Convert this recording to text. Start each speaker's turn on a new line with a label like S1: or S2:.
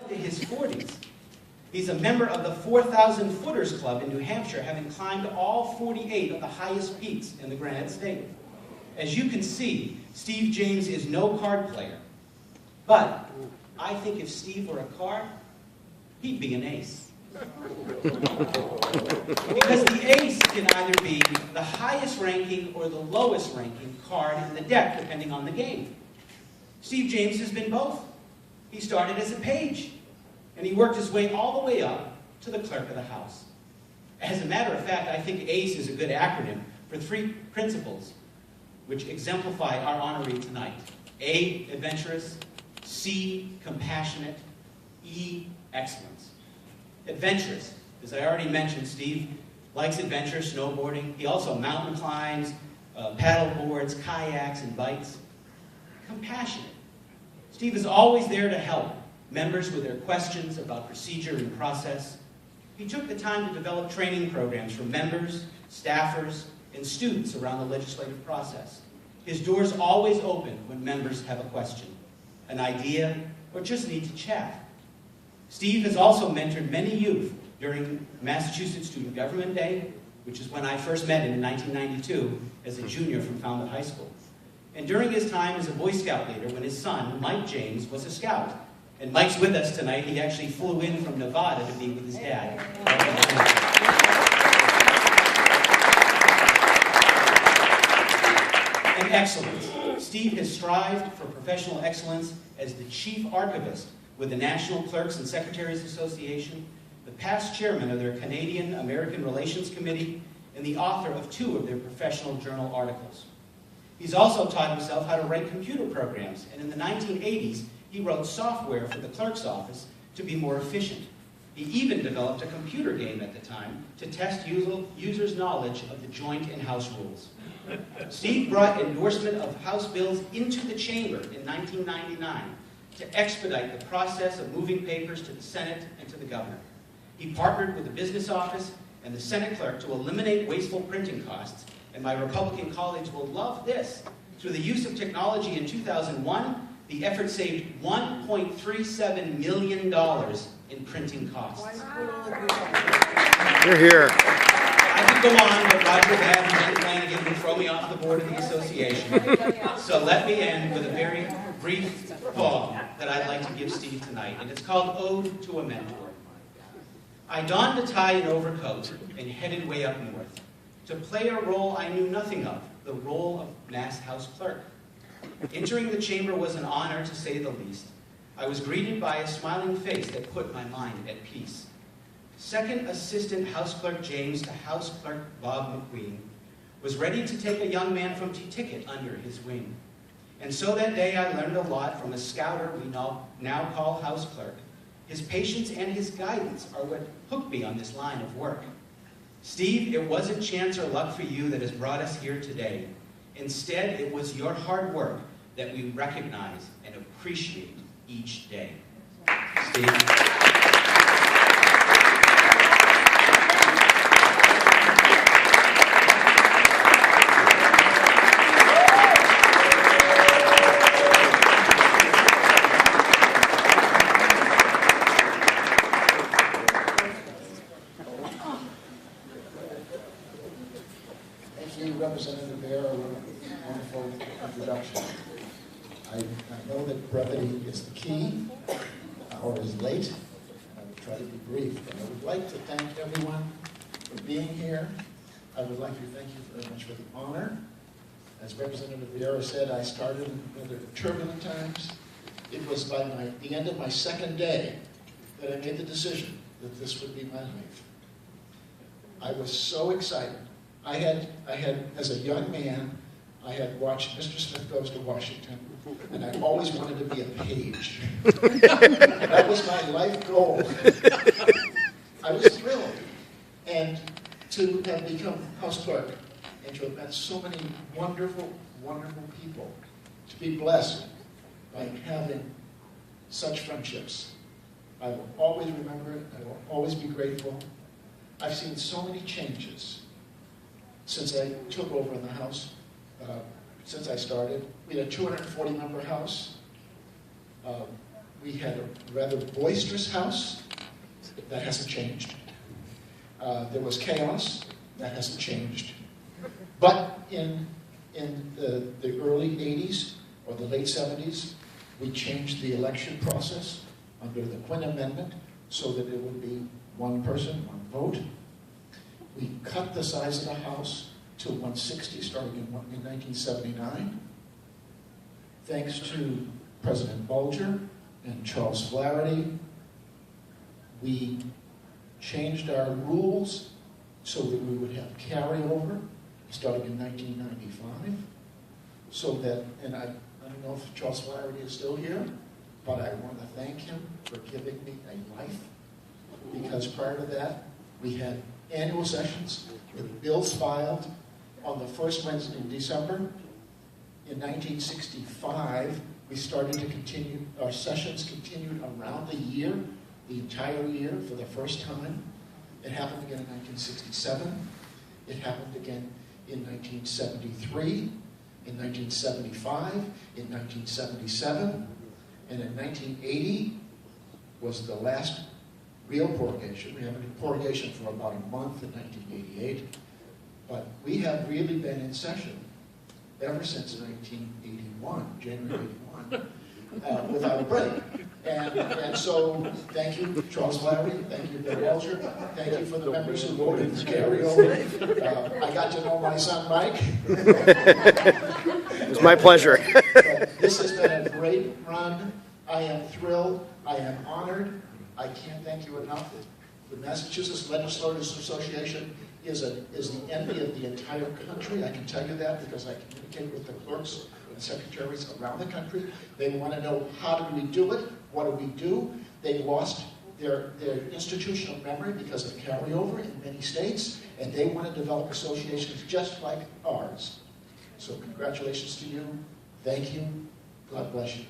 S1: In his 40s. He's a member of the 4,000 Footers Club in New Hampshire, having climbed all 48 of the highest peaks in the Granite State. As you can see, Steve James is no card player. But I think if Steve were a card, he'd be an ace. Because the ace can either be the highest ranking or the lowest ranking card in the deck, depending on the game. Steve James has been both. He started as a page, and he worked his way all the way up to the clerk of the house. As a matter of fact, I think ACE is a good acronym for 3 principles which exemplify our honoree tonight. A, adventurous, C, compassionate, E, excellence. Adventurous, as I already mentioned, Steve likes adventure, snowboarding. He also mountain climbs, paddle boards, kayaks, and bikes. Compassionate. Steve is always there to help members with their questions about procedure and process. He took the time to develop training programs for members, staffers, and students around the legislative process. His door's always open when members have a question, an idea, or just need to chat. Steve has also mentored many youth during Massachusetts Student Government Day, which is when I first met him in 1992 as a junior from Falmouth High School. And during his time as a Boy Scout leader when his son, Mike James, was a scout. And Mike's with us tonight. He actually flew in from Nevada to be with his dad. And excellence. Steve has strived for professional excellence as the chief archivist with the National Clerks and Secretaries Association, the past chairman of their Canadian-American Relations Committee, and the author of 2 of their professional journal articles. He's also taught himself how to write computer programs, and in the 1980s, he wrote software for the clerk's office to be more efficient. He even developed a computer game at the time to test users' knowledge of the joint and House rules. Steve brought endorsement of House bills into the chamber in 1999 to expedite the process of moving papers to the Senate and to the governor. He partnered with the business office and the Senate clerk to eliminate wasteful printing costs, and my Republican colleagues will love this. Through the use of technology in 2001, the effort saved $1.37 million in printing costs.
S2: You're here.
S1: I could go on, but Roger Babb and Jen Flanagan would throw me off the board of the association. So let me end with a very brief poem that I'd like to give Steve tonight, and it's called Ode to a Mentor. I donned a tie and overcoat and headed way up north to play a role I knew nothing of, the role of Mass House Clerk. Entering the chamber was an honor, to say the least. I was greeted by a smiling face that put my mind at peace. Second Assistant House Clerk James to House Clerk Bob McQueen was ready to take a young man from T-Ticket under his wing. And so that day I learned a lot from a scouter we now call House Clerk. His patience and his guidance are what hooked me on this line of work. Steve, it wasn't chance or luck for you that has brought us here today. Instead, it was your hard work that we recognize and appreciate each day. Steve.
S3: Representative Bear, a wonderful introduction. I know that brevity is the key. Hour is late. I will try to be brief, but I would like to thank everyone for being here. I would like to thank you very much for the honor. As Representative Vieira said, I started in rather turbulent times. It was by the end of my second day that I made the decision that this would be my life. I was so excited. I had, as a young man, I had watched Mr. Smith Goes to Washington, and I always wanted to be a page. That was my life goal. I was thrilled. And to have become House Clerk, and to have met so many wonderful, wonderful people, to be blessed by having such friendships. I will always remember it. I will always be grateful. I've seen so many changes since I took over in the House, since I started. We had a 240-member House. We had a rather boisterous House. That hasn't changed. There was chaos. That hasn't changed. But in the early 80s or the late 70s, we changed the election process under the Quinn Amendment so that it would be one person, one vote. We cut the size of the House to 160 starting in 1979. Thanks to President Bulger and Charles Flaherty, we changed our rules so that we would have carryover starting in 1995. So that, and I don't know if Charles Flaherty is still here, but I want to thank him for giving me a life. Because prior to that, we had annual sessions with bills filed on the first Wednesday in December. In 1965, we started to continue, our sessions continued around the year, the entire year for the first time. It happened again in 1967. It happened again in 1973, in 1975, in 1977, and in 1980 was the last real prorogation. We haven't had prorogation for about a month in 1988, but we have really been in session ever since 1981, January 81, without a break. And so, thank you, Charles Flaherty, thank you, Bill Welcher, thank you for the members who voted to carry over. I got to know my son, Mike.
S2: It was my pleasure.
S3: This has been a great run. I am thrilled. I am honored. I can't thank you enough. The Massachusetts Legislators Association is the envy of the entire country. I can tell you that because I communicate with the clerks and secretaries around the country. They want to know, how do we do it? What do we do? They lost their institutional memory because of carryover in many states, and they want to develop associations just like ours. So congratulations to you. Thank you. God bless you.